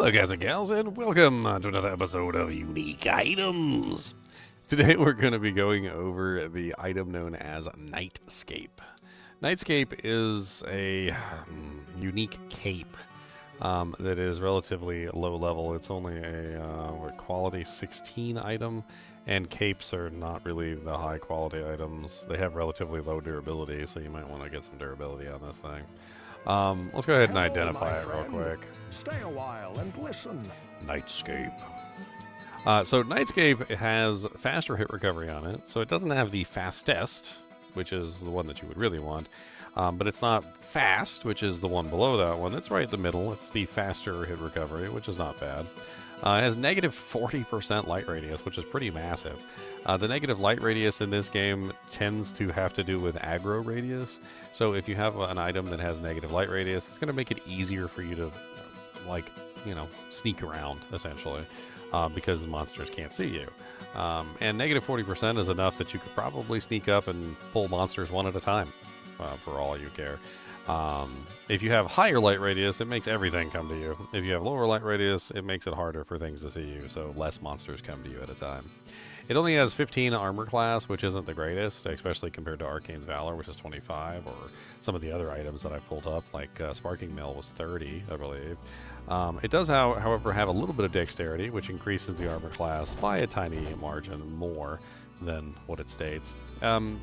Hello guys and gals, and welcome to another episode of Unique Items. Today we're going to be going over the item known as Nightscape. Nightscape is a unique cape that is relatively low level. It's only a quality 16 item, and capes are not really the high quality items. They have relatively low durability, so you might want to get some durability on this thing. Let's go ahead and identify it real quick. Stay a while and listen. Nightscape. So Nightscape has faster hit recovery on it, so it doesn't have the fastest, which is the one that you would really want, but it's not fast, which is the one below that one. It's right in the middle. It's the faster hit recovery, which is not bad. It has negative 40% light radius, which is pretty massive. The negative light radius in this game tends to have to do with aggro radius. So if you have an item that has negative light radius, it's going to make it easier for you to, sneak around, essentially, because the monsters can't see you. And negative 40% is enough that you could probably sneak up and pull monsters one at a time, for all you care. If you have higher light radius, it makes everything come to you. If you have lower light radius, it makes it harder for things to see you, so less monsters come to you at a time. It only has 15 armor class, which isn't the greatest, especially compared to Arcane's Valor, which is 25, or some of the other items that I've pulled up, like Sparking Mill was 30, I believe. It does, however, have a little bit of dexterity, which increases the armor class by a tiny margin more than what it states.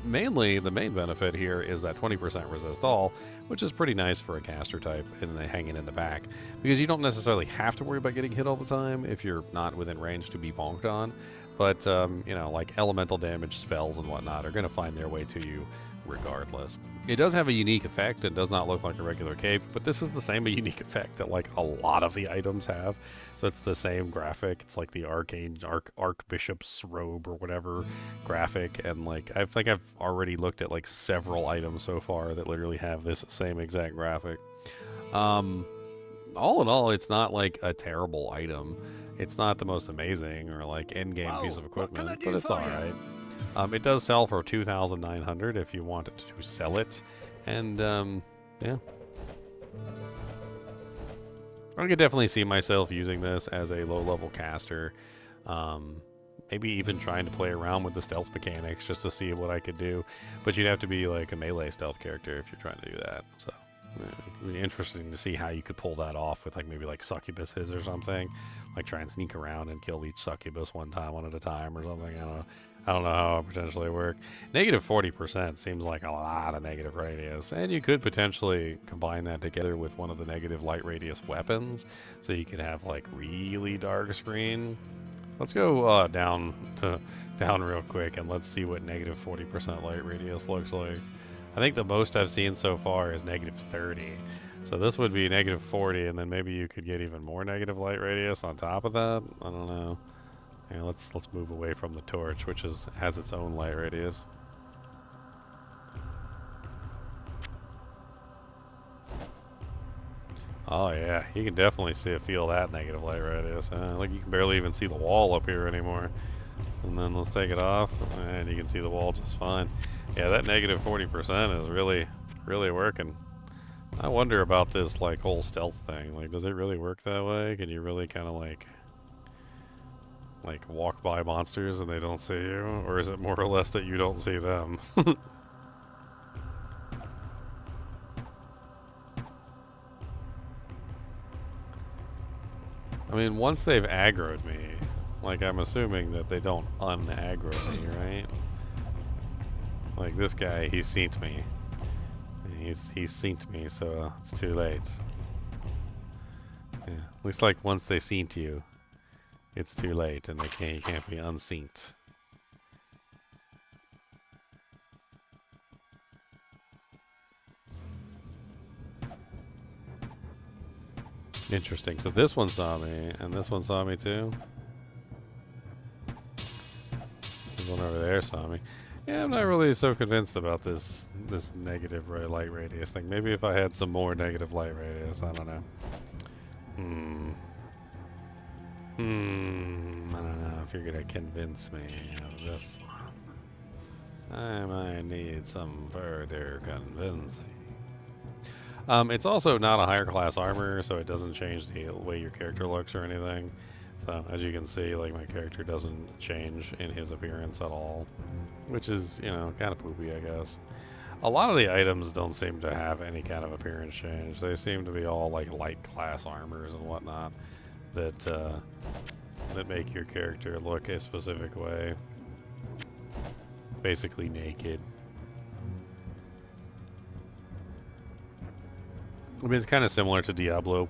Mainly, the main benefit here is that 20% resist all, which is pretty nice for a caster type and hanging in the back, because you don't necessarily have to worry about getting hit all the time if you're not within range to be bonked on. But, like elemental damage spells and whatnot are going to find their way to you regardless. It does have a unique effect. It does not look like a regular cape, but this is the same unique effect that like a lot of the items have. So it's the same graphic. It's like the Archbishop's robe or whatever graphic. And like, I think I've already looked at like several items so far that literally have this same exact graphic. All in all, it's not like a terrible item. It's not the most amazing or like end-game piece of equipment, but it's alright. It does sell for $2,900 if you wanted to sell it. And, yeah. I could definitely see myself using this as a low-level caster. Maybe even trying to play around with the stealth mechanics just to see what I could do. But you'd have to be like a melee stealth character if you're trying to do that, so... It'd be interesting to see how you could pull that off with like maybe like succubuses or something, like try and sneak around and kill each succubus one at a time or something. I don't know how it would potentially work. Negative 40% seems like a lot of negative radius, and you could potentially combine that together with one of the negative light radius weapons, so you could have like really dark screen. Let's go down real quick and let's see what negative 40% light radius looks like. I think the most I've seen so far is negative 30. So this would be negative 40, and then maybe you could get even more negative light radius on top of that. I don't know. Yeah, let's move away from the torch, which has its own light radius. Oh yeah, you can definitely feel that negative light radius. Like you can barely even see the wall up here anymore. And then let's take it off, and you can see the wall just fine. Yeah, that negative 40% is really, really working. I wonder about this like whole stealth thing. Like, does it really work that way? Can you really kind of like walk by monsters and they don't see you? Or is it more or less that you don't see them? I mean, once they've aggroed me, like, I'm assuming that they don't un-aggro me, right? Like, this guy, he's seen me. He's seen me, so it's too late. Yeah. At least, like, once they seen you, it's too late, and you can't be unseen. Interesting. So this one saw me, and this one saw me too. This one over there saw me. Yeah, I'm not really so convinced about this negative light radius thing. Maybe if I had some more negative light radius, I don't know. I don't know if you're gonna convince me of this one. I might need some further convincing. It's also not a higher class armor, so it doesn't change the way your character looks or anything. So as you can see, like my character doesn't change in his appearance at all, which is, you know, kind of poopy, I guess. A lot of the items don't seem to have any kind of appearance change. They seem to be all like light class armors and whatnot that that make your character look a specific way. Basically naked. I mean, it's kind of similar to Diablo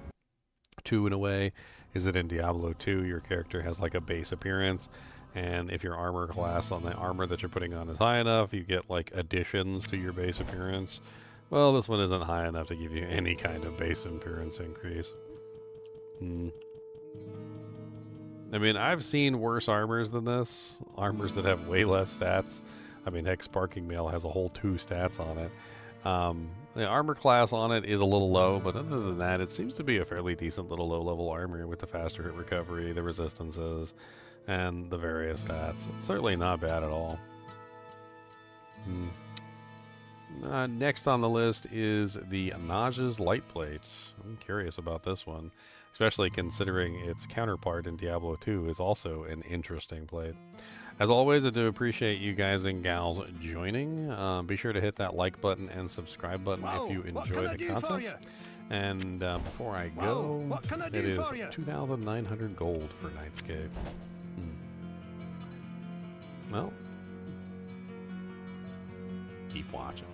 2 in a way. Is that in Diablo 2, your character has like a base appearance, and if your armor class on the armor that you're putting on is high enough, you get like additions to your base appearance. Well, this one isn't high enough to give you any kind of base appearance increase. I mean, I've seen worse armors than this. Armors that have way less stats. I mean, heck, Sparking Mail has a whole 2 stats on it. The armor class on it is a little low, but other than that, it seems to be a fairly decent little low-level armor with the faster hit recovery, the resistances, and the various stats. It's certainly not bad at all. Next on the list is the Naja's Light Plates. I'm curious about this one, especially considering its counterpart in Diablo 2 is also an interesting plate. As always, I do appreciate you guys and gals joining. Be sure to hit that like button and subscribe button if you enjoy the content. And before I go, it is 2,900 gold for Nightscape. Well, keep watching.